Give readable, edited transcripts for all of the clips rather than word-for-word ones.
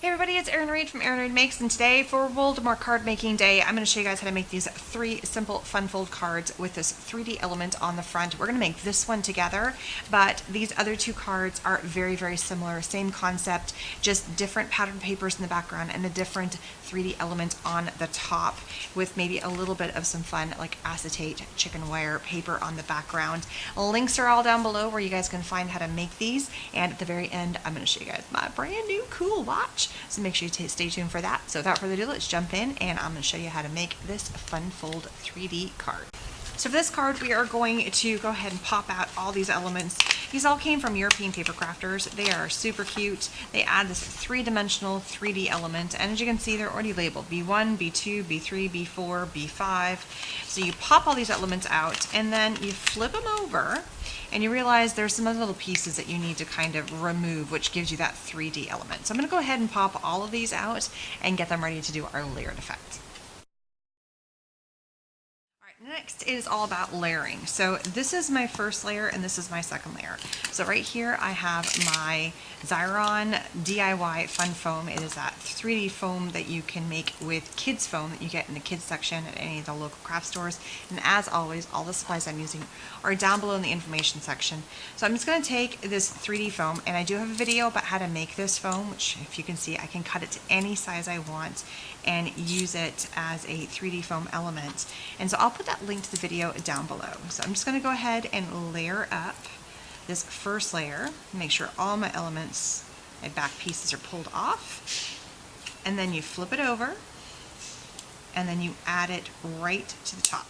Hey everybody, it's Erin Reed from Erin Reed Makes, and today for Voldemort card making day, I'm going to show you guys how to make these 3 simple fun fold cards with this 3D element on the front. We're going to make this one together, but these other 2 cards are very, very similar. Same concept, just different pattern papers in the background and a different 3D element on the top with maybe a little bit of some fun like acetate chicken wire paper on the background. Links are all down below where you guys can find how to make these, and at the very end I'm going to show you guys my brand new cool watch. So make sure you stay tuned for that. So without further ado, let's jump in and I'm going to show you how to make this fun fold 3D card. So for this card, we are going to go ahead and pop out all these elements. These all came from European paper crafters. They are super cute. They add this 3-dimensional 3D element, and as you can see, they're already labeled B1, B2, B3, B4, B5. So you pop all these elements out and then you flip them over and you realize there's some other little pieces that you need to kind of remove, which gives you that 3D element. So I'm going to go ahead and pop all of these out and get them ready to do our layered effect. Next is all about layering. So this is my first layer and this is my second layer. So right here I have my Xyron DIY Fun Foam. It is that 3D foam that you can make with kids foam that you get in the kids section at any of the local craft stores. And as always, all the supplies I'm using are down below in the information section. So I'm just going to take this 3D foam, and I do have a video about how to make this foam, which if you can see, I can cut it to any size I want and use it as a 3D foam element. And so I'll put that link to the video down below. So I'm just going to go ahead and layer up this first layer, make sure all my elements, my back pieces are pulled off, and then you flip it over and then you add it right to the top.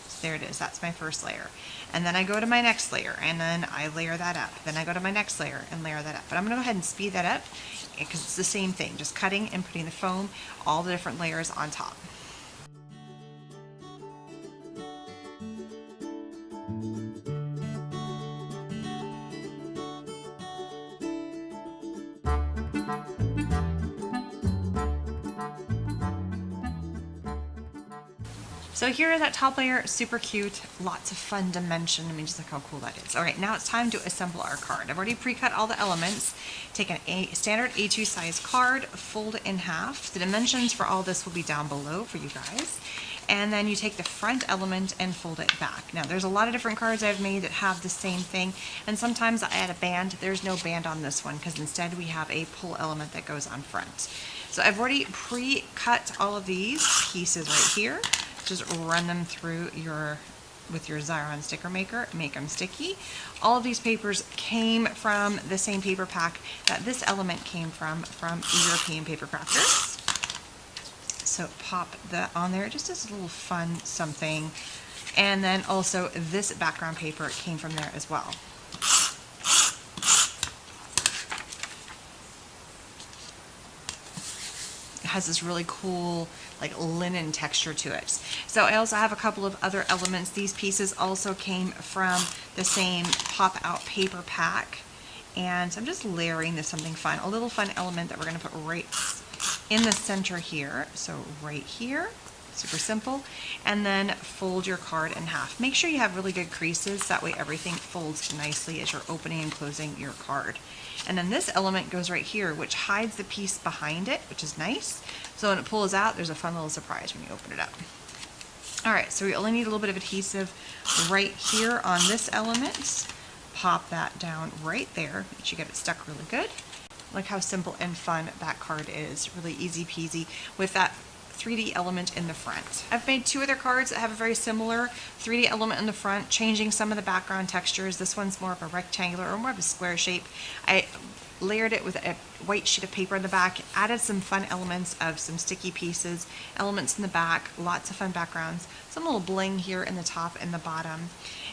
So there it is, that's my first layer. And then I go to my next layer and then I layer that up. Then I go to my next layer and layer that up. But I'm going to go ahead and speed that up because it's the same thing, just cutting and putting the foam, all the different layers on top. So here is that top layer, super cute, lots of fun dimension. I mean, just look how cool that is. All right, now it's time to assemble our card. I've already pre-cut all the elements. Take a standard A2 size card, fold it in half. The dimensions for all this will be down below for you guys. And then you take the front element and fold it back. Now, there's a lot of different cards I've made that have the same thing, and sometimes I add a band. There's no band on this one because instead we have a pull element that goes on front. So I've already pre-cut all of these pieces right here. Just run them through with your Xyron sticker maker, make them sticky. All of these papers came from the same paper pack that this element came from European paper crafters. So pop that on there, just as a little fun something. And then also this background paper came from there as well. Has this really cool like linen texture to it. So I also have a couple of other elements. These pieces also came from the same pop out paper pack, and so I'm just layering this something fun, a little fun element that we're going to put right in the center here. So right here, super simple, and then fold your card in half. Make sure you have really good creases, that way everything folds nicely as you're opening and closing your card. And then this element goes right here, which hides the piece behind it, which is nice. So when it pulls out, there's a fun little surprise when you open it up. All right, so we only need a little bit of adhesive right here on this element. Pop that down right there, make sure you get it stuck really good. Look how simple and fun that card is. Really easy peasy with that 3D element in the front. I've made 2 other cards that have a very similar 3D element in the front, changing some of the background textures. This one's more of a rectangular or more of a square shape. I layered it with a white sheet of paper in the back, added some fun elements of some sticky pieces, elements in the back, lots of fun backgrounds, some little bling here in the top and the bottom.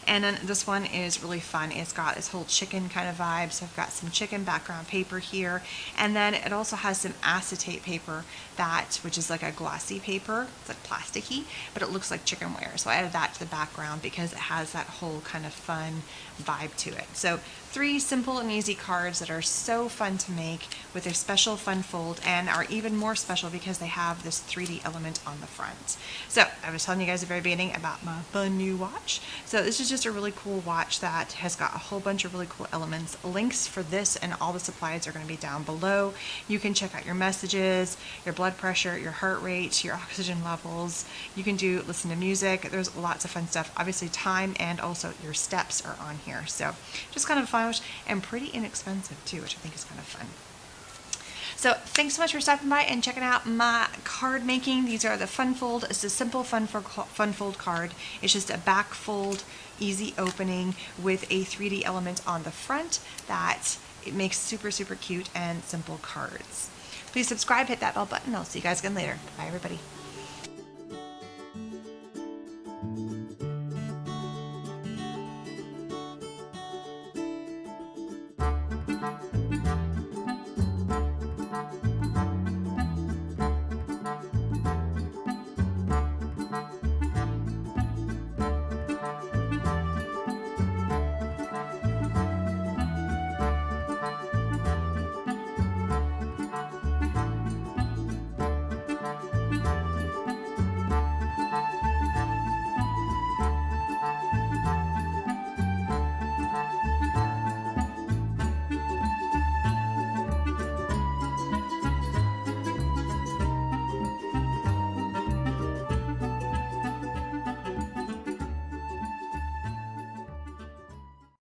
And then this one is really fun. It's got this whole chicken kind of vibe. So I've got some chicken background paper here. And then it also has some acetate paper which is like a glossy paper. It's like plasticky, but it looks like chicken wire. So I added that to the background because it has that whole kind of fun vibe to it. So 3 simple and easy cards that are so fun to make with a special fun fold, and are even more special because they have this 3D element on the front. So I was telling you guys at the very beginning about my fun new watch. So this is just a really cool watch that has got a whole bunch of really cool elements. Links for this and all the supplies are going to be down below. You can check out your messages, your blood pressure, your heart rate, your oxygen levels. You can listen to music. There's lots of fun stuff. Obviously time and also your steps are on here. So just kind of a fun watch, and pretty inexpensive too, which I think is kind of fun. So thanks so much for stopping by and checking out my card making. These are the Fun Fold. It's a simple fun fold card. It's just a back fold, easy opening with a 3D element on the front that it makes super, super cute and simple cards. Please subscribe, hit that bell button. I'll see you guys again later. Bye, everybody.